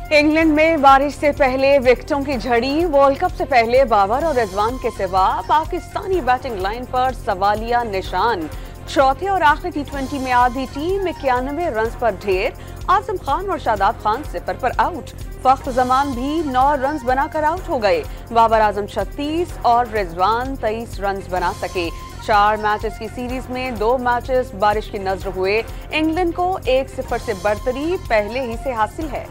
England में बारिश से पहले विकेटों की झड़ी। वर्ल्ड कप से पहले बाबर और रिजवान के सिवा पाकिस्तानी बैटिंग लाइन पर सवालिया निशान। चौथे और आखिरी टी20 में आधी टीम 91 रन पर ढेर। आजम खान और शादाब खान सिफर पर आउट। फख्र जमान भी 9 रन बनाकर आउट हो गए। बाबर आजम 36 और रिजवान 23 रन बना सके। 4 मैचेस की सीरीज में 2 मैचेस बारिश की नजर हुए। इंग्लैंड को 1-0 से बढ़तरी पहले ही से हासिल है।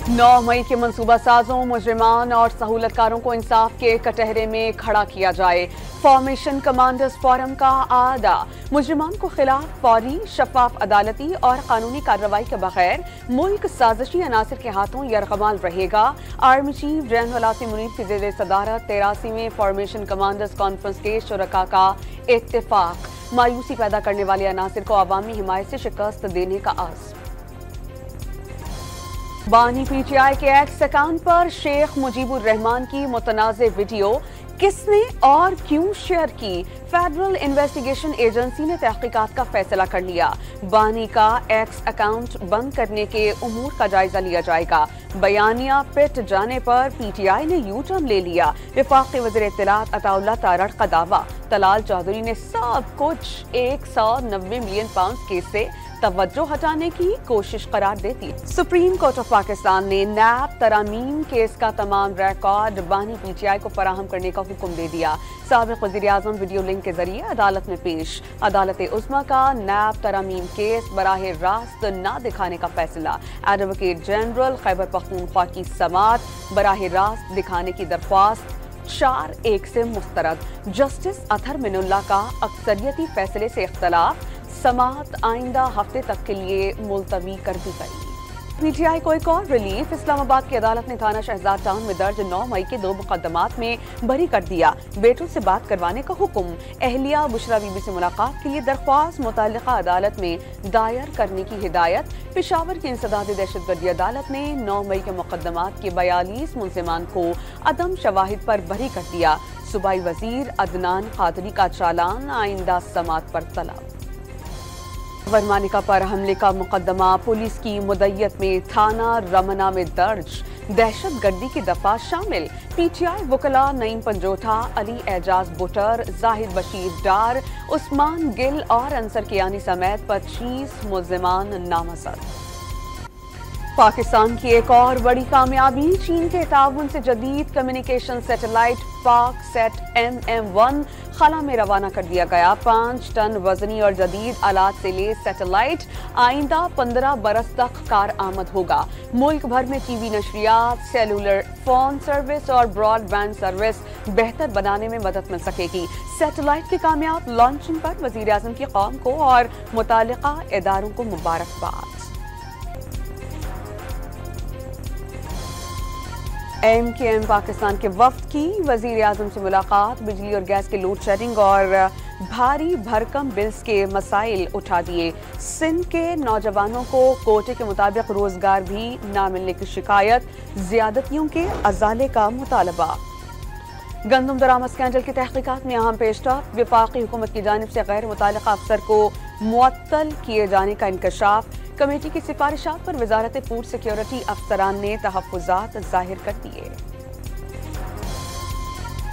9 मई के मंसूबा साजों, मुजरिमान और सहूलतकारों को इंसाफ के कटहरे में खड़ा किया जाए। फॉर्मेशन कमांडर्स फोरम का आदा। मुजरिमान को खिलाफ फौरी, शफाफ, अदालती और कानूनी कार्रवाई के बगैर मुल्क साजिशी अनासर के हाथों यरगमाल रहेगा। Army chief general Asim Munir की ज़ेर सदारत 83वें फॉर्मेशन कमांडर्स कॉन्फ्रेंस के शुरका का इत्तेफाक। मायूसी पैदा करने वाले अनासर को अवामी हिमायत से शिकस्त देने का आज़म। बानी पीटीआई के एक्स अकाउंट पर शेख मुजीबुर रहमान की मुतनाज़े वीडियो किसने और क्यों शेयर की? फेडरल इन्वेस्टिगेशन एजेंसी ने तहकीकात का फैसला कर लिया। बानी का एक्स अकाउंट बंद करने के उमूर का जायजा लिया जाएगा। बयानिया पिट जाने पर पीटीआई ने यू टर्न ले लिया। वफाकी वज़ीर इत्तलात अताउल्लाह तारड़ का दावा। तलाल चौधरी ने सब कुछ 190 मिलियन पाउंड केस से तवज्जो हटाने की कोशिश करार देती। सुप्रीम कोर्ट ऑफ पाकिस्तान ने नैब तरामीम केस का तमाम रिकॉर्ड बानी पीटीआई को फराहम करने का हुक्म दे दिया। साबिक वज़ीर आज़म वीडियो लिंक के जरिए अदालत में पेश। अदालत उज़्मा का नैब तरामीम केस बराह रास्त न दिखाने का फैसला। एडवोकेट जनरल खैबर पख्तूनख्वा की समाअत बराह रास्त दिखाने की दरख्वास्त 4-1 से मुस्तरद। जस्टिस अतहर मिनुल्लाह का अक्सरियती फैसले से इख्तलाफ। समाअत आइंदा हफ्ते तक के लिए मुलतवी कर दी गई। पीटीआई को एक और रिलीफ। इस्लामाबाद की अदालत ने थाना शहजाद टाउन में दर्ज 9 मई के 2 मुकदमात में बरी कर दिया। बेटों से बात करवाने का हुक्म। अहलिया बुशरा बीबी से मुलाकात के लिए दरख्वास्त मुतल्लिका अदालत में दायर करने की हिदायत। पेशावर की इंसदादी दहशतगर्दी अदालत ने 9 मई के मुकदमात के 42 मुलजिमान को अदम शवाहिद पर बरी कर दिया। सूबाई वजीर अदनान खादरी का चालान आइंदा समाअत पर तलब। वरमानिका पर हमले का मुकदमा पुलिस की मुद्दत में थाना रमना में दर्ज। दहशतगर्दी की दफा शामिल। पीटीआई वकला नईम पंजोठा, अली एजाज बुटर, जाहिद बशीर डार, उस्मान गिल और अंसर कियानी समेत 25 मुल्जिमान नामजद। पाकिस्तान की एक और बड़ी कामयाबी। चीन के ताउन से जदीद कम्युनिकेशन सैटेलाइट पाक सेट MM1 खला में रवाना कर दिया गया। 5 टन वजनी और जदीद आलात से लेस सैटेलाइट आइंदा 15 बरस तक कार आमद होगा। मुल्क भर में टीवी नशरियात, सेलुलर फोन सर्विस और ब्रॉडबैंड सर्विस बेहतर बनाने में मदद मिल सकेगी। सैटेलाइट की कामयाब लॉन्चिंग पर वजीर आज़म की कौम को और मुताल्लिका इदारों को मुबारकबाद। MKM पाकिस्तान के वफ्द की वजीर आज़म से मुलाकात। बिजली और गैस के लोड शेडिंग और भारी भरकम बिल्स के मसाइल उठा दिए। सिंध के नौजवानों को कोटे के मुताबिक रोजगार भी न मिलने की शिकायत। ज्यादतियों के अजाले का मुतालबा। गंदम दरामद स्कैंडल की तहकीकात में अहम पेशरफ। वफाकी हुकूमत की जानिब से गैर मुताल्लिका अफसर को मुअत्तल किए जाने का इंकशाफ। कमेटी की सिफारिशात पर वजारत फूड सिक्योरिटी अफसरान ने तहफ़्फ़ुज़ात जाहिर कर दिए।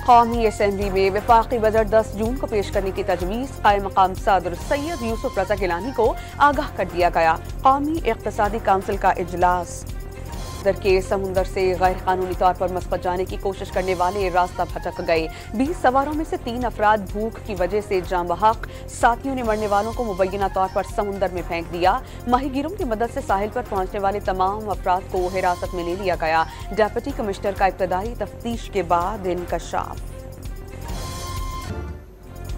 कौमी असम्बली में वफाकी बजट 10 जून को पेश करने की तजवीज़। क़ायम मक़ाम सदर सैयद यूसुफ रज़ा गिलानी को आगाह कर दिया गया। कौमी इक़्तिसादी काउंसिल का इजलास। के समुंदर से गैर कानूनी तौर पर मस्कत जाने की कोशिश करने वाले रास्ता भटक गए। 20 सवारों में से 3 अफराद भूख की वजह से जाँ बहक। साथियों ने मरने वालों को मुबैना तौर पर समुंदर में फेंक दिया। माहीगीरों की मदद से साहिल पर पहुंचने वाले तमाम अफराद को हिरासत में ले लिया गया। डेप्यूटी कमिश्नर का इब्तदाई तफ्तीश के बाद इंकशाफ।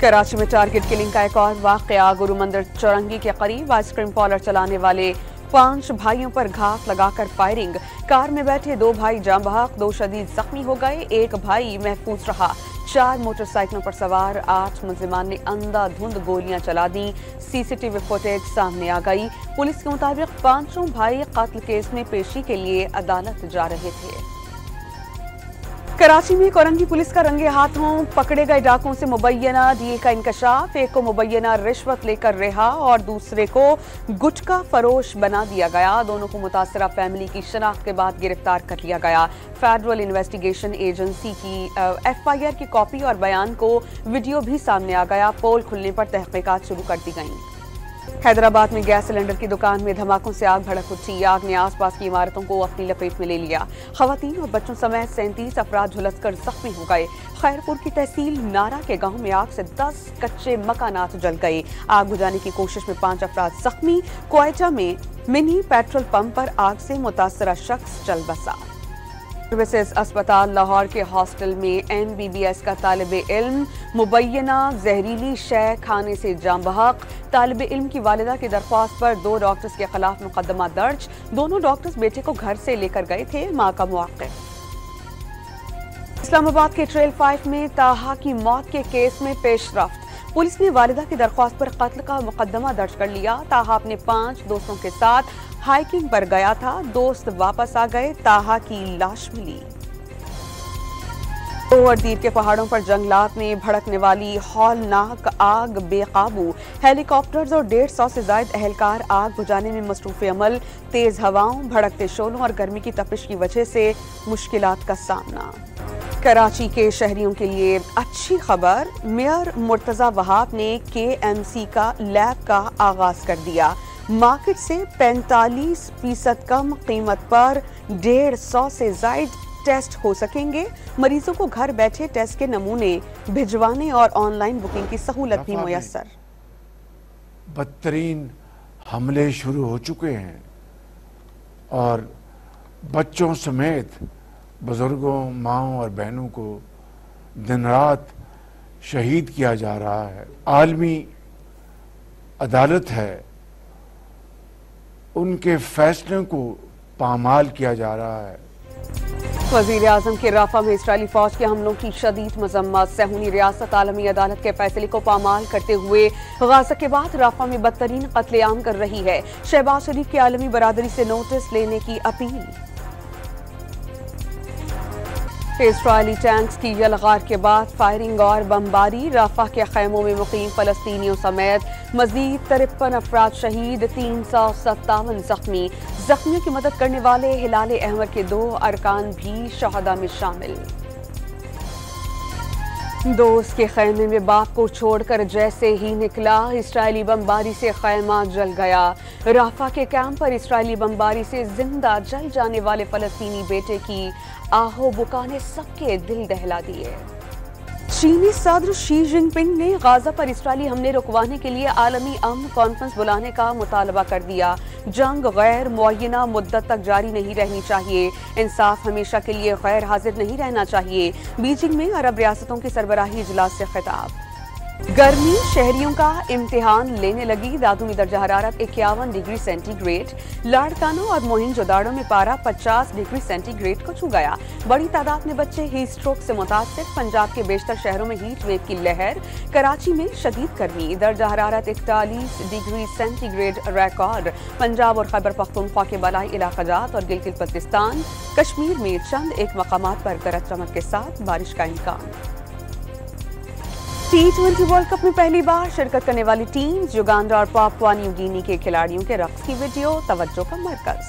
कराची में टारगेट किलिंग का एक और वाकया। गुरु मंदिर चौरंगी के करीब आइसक्रीम पार्लर चलाने वाले 5 भाइयों पर घात लगाकर फायरिंग। कार में बैठे 2 भाई जाँ बहक, 2 शदीद जख्मी हो गए, 1 भाई महफूज रहा। 4 मोटरसाइकिलों पर सवार 8 मुल्जिमान ने अंधाधुंध गोलियां चला दी। सीसीटीवी फुटेज सामने आ गई। पुलिस के मुताबिक 5 भाई कत्ल केस में पेशी के लिए अदालत जा रहे थे। कराची में कोरंगी पुलिस का रंगे हाथों पकड़े गए डाकुओं से मुबैना डील का इंकशाफ। एक को मुबैना रिश्वत लेकर रिहा और दूसरे को गुटखा फरोश बना दिया गया। दोनों को मुतासरा फैमिली की शनाख्त के बाद गिरफ्तार कर लिया गया। फेडरल इन्वेस्टिगेशन एजेंसी की FIR की कॉपी और बयान को वीडियो भी सामने आ गया। पोल खुलने पर तहकीकात शुरू कर दी गई। हैदराबाद में गैस सिलेंडर की दुकान में धमाकों से आग भड़क उठी। आग ने आसपास की इमारतों को अपनी लपेट में ले लिया। खवातीन और बच्चों समेत 37 अफराद झुलसकर जख्मी हो गए। खैरपुर की तहसील नारा के गांव में आग से 10 कच्चे मकानात जल गए। आग बुझाने की कोशिश में 5 अफराद जख्मी। क्वेटा में मिनी पेट्रोल पंप पर आग से मुतासरा शख्स चल बसा। सर्विसेज अस्पताल लाहौर के हॉस्टल में MBBS का तालिब इल्म मुबैना जहरीली शय खाने से जाम बहक। तालिब इल्म की वालिदा की दरख्वास्त पर 2 डॉक्टर्स के खिलाफ मुकदमा दर्ज। दोनों डॉक्टर्स बेटे को घर से लेकर गए थे। मां का मुआक्किब। इस्लामाबाद के ट्रेल 5 में ताहा की मौत के केस में पेशरफ्त। पुलिस ने वालिदा की दरख्वास्त पर कत्ल का मुकदमा दर्ज कर लिया। ताहा अपने 5 दोस्तों के साथ हाइकिंग पर गया था। दोस्त वापस आ गए। ताहा की लाश मिली। ओवरदीर के पहाड़ों पर जंगलात में भड़कने वाली हौलनाक आग बेकाबू। हेलीकॉप्टर्स और 150 से ज्यादा एहलकार आग बुझाने में मसरूफ अमल। तेज हवाओं, भड़कते शोलों और गर्मी की तपिश की वजह से मुश्किलात का सामना। कराची के शहरियों के लिए अच्छी खबर। मेयर मुर्तजा वहाब ने KMC का लैब का आगाज कर दिया। मार्केट से 45% कम कीमत पर 150 से ज्यादा टेस्ट हो सकेंगे। मरीजों को घर बैठे टेस्ट के नमूने भिजवाने और ऑनलाइन बुकिंग की सहूलत भी मुयस्सर। बदतरीन हमले शुरू हो चुके हैं और बच्चों समेत बुजुर्गों, माओं और बहनों को दिन रात शहीद किया जा रहा है। आलमी अदालत है, उनके फैसलों को पामाल किया जा रहा है। वजीर आजम के राफा में इसराइली फौज के हमलों की शदीद मजम्मत। सहूनी रियासत आलमी अदालत के फैसले को पामाल करते हुए गाजा के बाद राफा में बदतरीन कत्लेआम कर रही है। शहबाज शरीफ की आलमी बरादरी से नोटिस लेने की अपील। इसराइली टैंक्स की यलगार के बाद फायरिंग और बमबारी। राफा के खैमों में मुकीम फलस्तीनियों समेत मजीद 53 अफराद शहीद, 357 जख्मी। जख्मियों की मदद करने वाले हिलाल अहमर के 2 अरकान भी शहदा में शामिल। दोस्त के खैमे में बाप को छोड़कर जैसे ही निकला, इसराइली बमबारी से खैमा जल गया। राफा के कैंप पर इसराइली बमबारी से जिंदा जल जाने वाले फलस्तीनी बेटे की आहो बुका ने सबके दिल दहला दिए। चीनी सदर शी जिनपिंग ने गाजा पर इसराइली हमले रुकवाने के लिए आलमी अमन कॉन्फ्रेंस बुलाने का मुतालबा कर दिया। जंग गैर मुअय्यना मुद्दत तक जारी नहीं रहनी चाहिए। इंसाफ हमेशा के लिए गैर हाजिर नहीं रहना चाहिए। बीजिंग में अरब रियासतों की सरबराही इजलास से खिताब। गर्मी शहरियों का इम्तिहान लेने लगी। दादू में दर्जा हरारत 51 डिग्री सेंटीग्रेड। लाड़कानो और मोहिंजोदाड़ो में पारा 50 डिग्री सेंटीग्रेड को छू गया। बड़ी तादाद में बच्चे हीट स्ट्रोक से मुतासिर। पंजाब के बेशतर शहरों में हीट वेव की लहर। कराची में शदीद गर्मी, दर्जा हरारत 41 डिग्री सेंटीग्रेड रिकॉर्ड। पंजाब और खैबर पख्तूनख्वा के बलाई इलाकाजात और गिलगित बल्तिस्तान, कश्मीर में चंद एक मकामात पर गरज चमक के साथ बारिश का इम्कान। T20 वर्ल्ड कप में पहली बार शिरकत करने वाली टीम युगांडा और पापुआ न्यू गिनी के खिलाड़ियों के रक्स की वीडियो तवज्जो का मरकज।